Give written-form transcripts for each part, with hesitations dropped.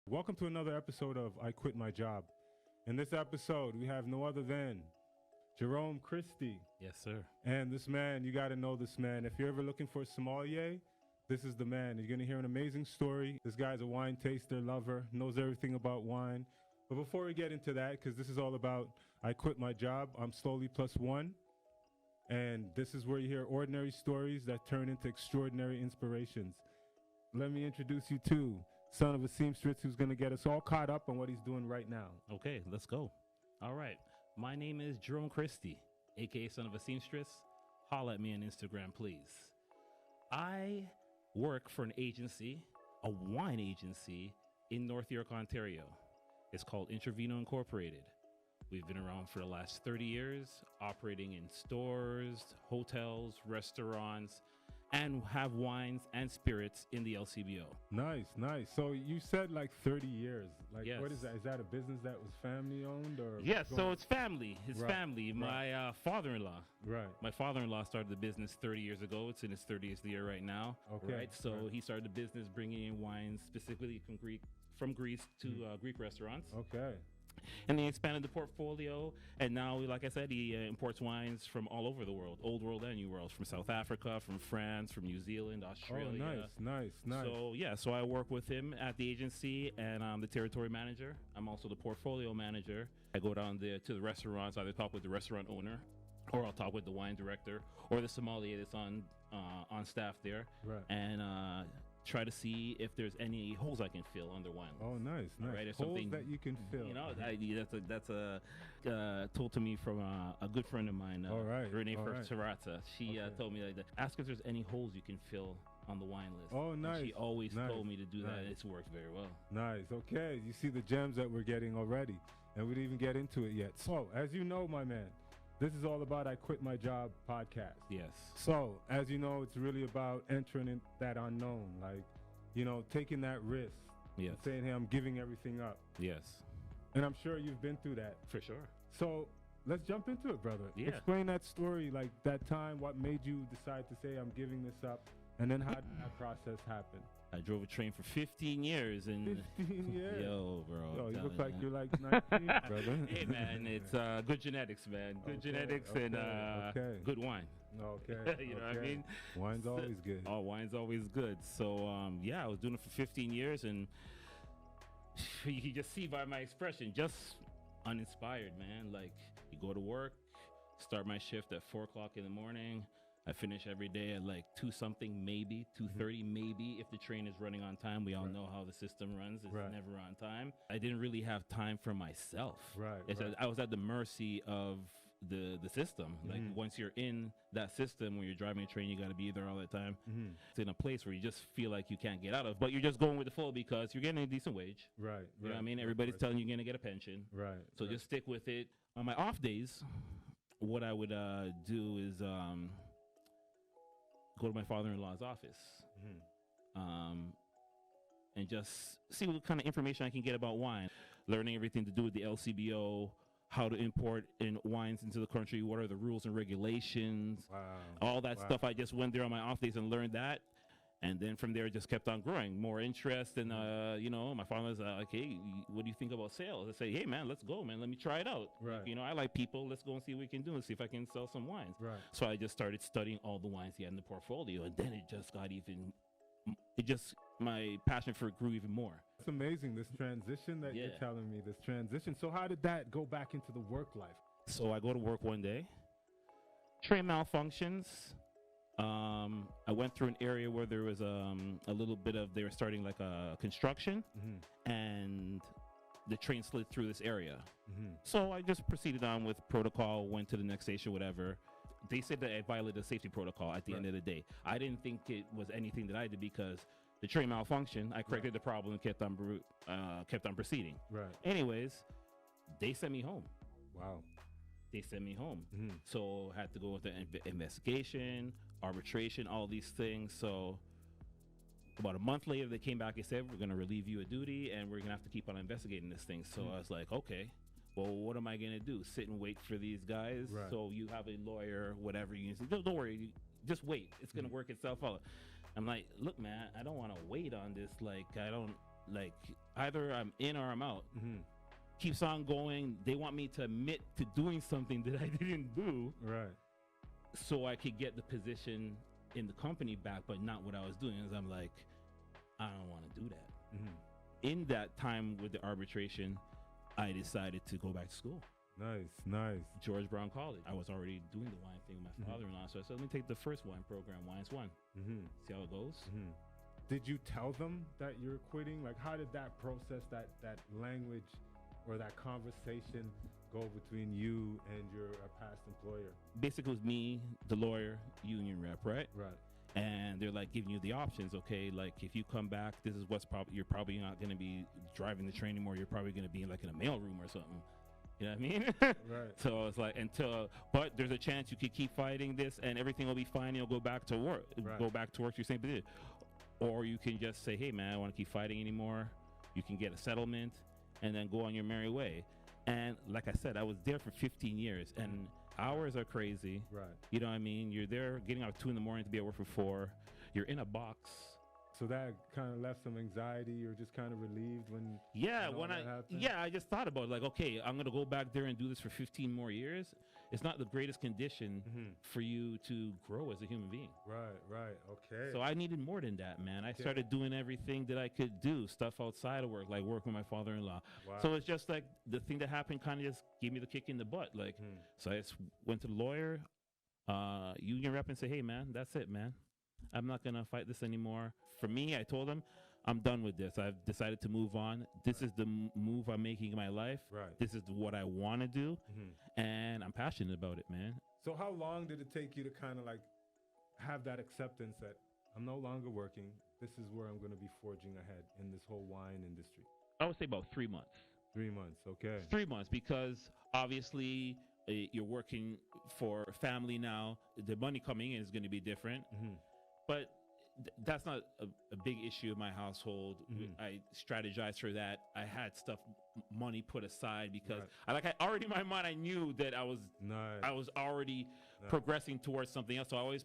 Welcome to another episode of I Quit My Job. In this episode, we have no other than Jerome Christie. Yes, sir. And this man, you got to know this man. If you're ever looking for a sommelier, this is the man. You're going to hear an amazing story. This guy's a wine taster, lover, knows everything about wine. But before we get into that, because this is all about I Quit My Job, I'm Slowly Plus One. And this is where you hear ordinary stories that turn into extraordinary inspirations. Let me introduce you to son of a seamstress who's going to get us all caught up on what he's doing right now. Okay, let's go. All right. My name is Jerome Christie, a.k.a. son of a seamstress. Holla at me on Instagram, please. I work for an agency, a wine agency in North York, Ontario. It's called Intravino Incorporated. We've been around for the last 30 years, operating in stores, hotels, restaurants, and have wines and spirits in the LCBO. Nice, nice. So you said like 30 years. Like, yes. What is that? Is that a business that was family owned or? Yes, so it's family. It's right. family. My father-in-law. Right. My father-in-law started the business 30 years ago. It's in its 30th year right now. Okay. Right. So he started the business bringing in wines specifically from Greece to Greek restaurants. Okay. And he expanded the portfolio, and now, like I said, he imports wines from all over the world, old world and new world, from South Africa, from France, from New Zealand, Australia. Oh, nice. So I work with him at the agency, and I'm the territory manager. I'm also the portfolio manager. I go down there to the restaurants, either talk with the restaurant owner, or I'll talk with the wine director, or the sommelier that's on staff there, Right. and try to see if there's any holes I can fill on their wine list. Oh, nice. Right, if Holes something that you can fill. You know, that's told to me from a good friend of mine, All right, Renee all right. Terrazza. She Okay. told me like that. Ask if there's any holes you can fill on the wine list. Oh, And nice. she always Nice. told me to do that. Nice. And it's worked very well. Nice. Okay. You see the gems that we're getting already, and we didn't even get into it yet. So, as you know, my man, this is all about I Quit My Job podcast. Yes. So, as you know, it's really about entering in that unknown, like, you know, taking that risk. Yes. And saying, hey, I'm giving everything up. Yes. And I'm sure you've been through that. For sure. So let's jump into it, brother. Yeah. Explain that story, like that time, what made you decide to say, I'm giving this up? And then how did that process happen? I drove a train for 15 years and 15 years. Yo, bro. Yo, you I'm look telling like you're like 19, brother. Hey, man, it's good genetics, man. Good Okay, genetics and okay. good wine. Okay. You know what I mean? Wine's always good. Oh, wine's always good. So, I was doing it for 15 years, and you can just see by my expression, just uninspired, man. Like, you go to work, start my shift at 4 o'clock in the morning. I finish every day at like 2-something, maybe 2:30, maybe if the train is running on time. We all Right. know how the system runs; it's Right. never on time. I didn't really have time for myself. Right. I was at the mercy of the system. Like, once you're in that system where you're driving a train, you got to be there all the time. It's in a place where you just feel like you can't get out of, but you're just going with the flow because you're getting a decent wage. Right. You know what I mean? Everybody's telling you you're going to get a pension. Right. So just stick with it. On my off days, what I would do is go to my father-in-law's office and just see what kind of information I can get about wine, learning everything to do with the LCBO, how to import in wines into the country, what are the rules and regulations, Wow. all that Wow. stuff. I just went there on my off days and learned that. And then from there, it just kept on growing. More interest. And, my father's like, hey, what do you think about sales? I say, hey, man, let's go, man. Let me try it out. Right. You know, I like people. Let's go and see what we can do and see if I can sell some wines. Right. So I just started studying all the wines he had in the portfolio. And then it just got my passion for it grew even more. It's amazing, this transition that you're Yeah. telling me, this transition. So how did that go back into the work life? So I go to work one day. Train malfunctions. I went through an area where there was a little bit of, they were starting like a construction, and the train slid through this area. So I just proceeded on with protocol, went to the next station, whatever. They said that I violated the safety protocol at the end of the day. I didn't think it was anything that I did because the train malfunctioned. I corrected the problem and kept on proceeding. Right. Anyways, they sent me home. Wow. They sent me home. So I had to go with the investigation, arbitration, all these things. So about a month later, they came back and said, we're going to relieve you of duty and we're going to have to keep on investigating this thing. So I was like, okay, well, what am I going to do? Sit and wait for these guys? Right. So you have a lawyer, whatever you say. Don't worry, just wait. It's going to work itself out. I'm like, look, man, I don't want to wait on this. Like, either I'm in or I'm out. Keeps on going. They want me to admit to doing something that I didn't do, Right. so I could get the position in the company back, but not what I was doing. As I'm like, I don't want to do that. In that time with the arbitration, I decided to go back to school. Nice. George Brown College. I was already doing the wine thing with my father-in-law, so I said, let me take the first wine program, Wines One. See how it goes. Did you tell them that you're quitting? Like, how did that process, that language or that conversation go between you and your past employer? Basically, it was me, the lawyer, union rep, right? Right. And they're like giving you the options. Okay, like if you come back, this is what's you're probably not going to be driving the train anymore. You're probably going to be like in a mailroom or something. You know what I mean? Right. So it's like but there's a chance you could keep fighting this and everything will be fine. You'll go back to work. Right. Go back to work. You're saying, or you can just say, hey man, I want to keep fighting anymore. You can get a settlement and then go on your merry way. And like I said, I was there for 15 years and hours are crazy. Right. You know what I mean? You're there getting out at 2 a.m. to be at work for 4. You're in a box. So that kind of left some anxiety. You're just kind of relieved when I just thought about it, like, okay, I'm gonna go back there and do this for 15 more years. It's not the greatest condition for you to grow as a human being. Right. Okay. So I needed more than that, man. I started doing everything that I could do, stuff outside of work, like work with my father-in-law. Wow. So it's just like the thing that happened kind of just gave me the kick in the butt. Like, so I just went to the lawyer, union rep, and said, hey man, that's it, man. I'm not gonna fight this anymore. For me, I told him, I'm done with this. I've decided to move on. This is the move I'm making in my life. Right. This is what I want to do, and I'm passionate about it, man. So how long did it take you to kind of like have that acceptance that I'm no longer working? This is where I'm going to be forging ahead in this whole wine industry. I would say about 3 months. 3 months, okay. 3 months, because obviously you're working for family now. The money coming in is going to be different, but that's not a big issue in my household. I strategized for that. I had money put aside because I already in my mind, I knew that I was already progressing towards something else. So I always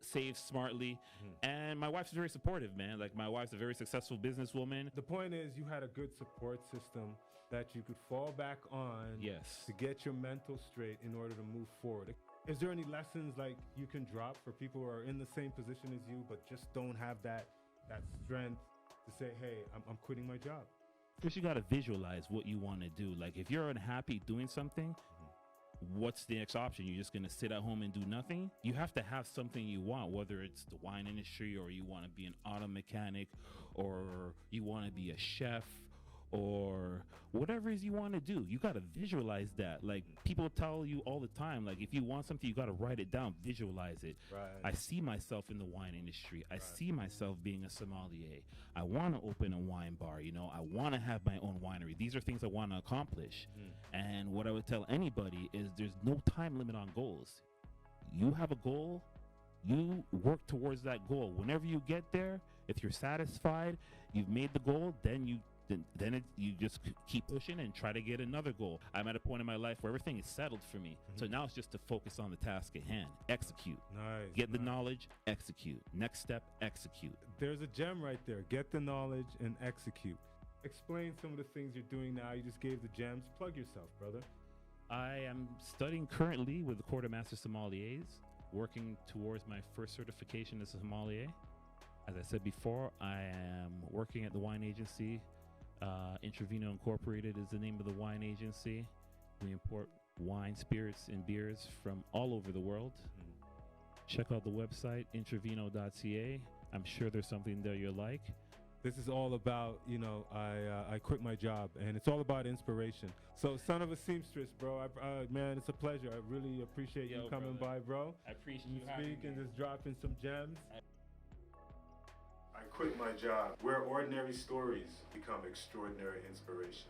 save smartly. And my wife's very supportive, man. Like, my wife's a very successful businesswoman. The point is, you had a good support system that you could fall back on to get your mental straight in order to move forward. Is there any lessons like you can drop for people who are in the same position as you but just don't have that strength to say, hey, I'm quitting my job? First, you got to visualize what you want to do. Like, if you're unhappy doing something, what's the next option? You're just going to sit at home and do nothing? You have to have something you want, whether it's the wine industry, or you want to be an auto mechanic, or you want to be a chef, or whatever it is you want to do. You got to visualize that. Like, people tell you all the time, like, if you want something, you got to write it down, visualize it. Right. I see myself in the wine industry. I see myself being a sommelier. I want to open a wine bar. I want to have my own winery. These are things I want to accomplish. And what I would tell anybody is there's no time limit on goals. You have a goal, you work towards that goal. Whenever you get there, if you're satisfied, you've made the goal, then you just keep pushing and try to get another goal. I'm at a point in my life where everything is settled for me. So now it's just to focus on the task at hand. Execute. Nice. Get the knowledge, execute. Next step, execute. There's a gem right there. Get the knowledge and execute. Explain some of the things you're doing now. You just gave the gems. Plug yourself, brother. I am studying currently with the Court of Master Sommeliers, working towards my first certification as a sommelier. As I said before, I am working at the wine agency. Intravino Incorporated is the name of the wine agency. We import wine, spirits, and beers from all over the world. Check out the website, intravino.ca. I'm sure there's something there you like. This is all about, I quit my job, and it's all about inspiration. So, son of a seamstress, bro, man, it's a pleasure. I really appreciate you coming by, bro. I appreciate you having me. And just dropping some gems. I quit my job, where ordinary stories become extraordinary inspiration.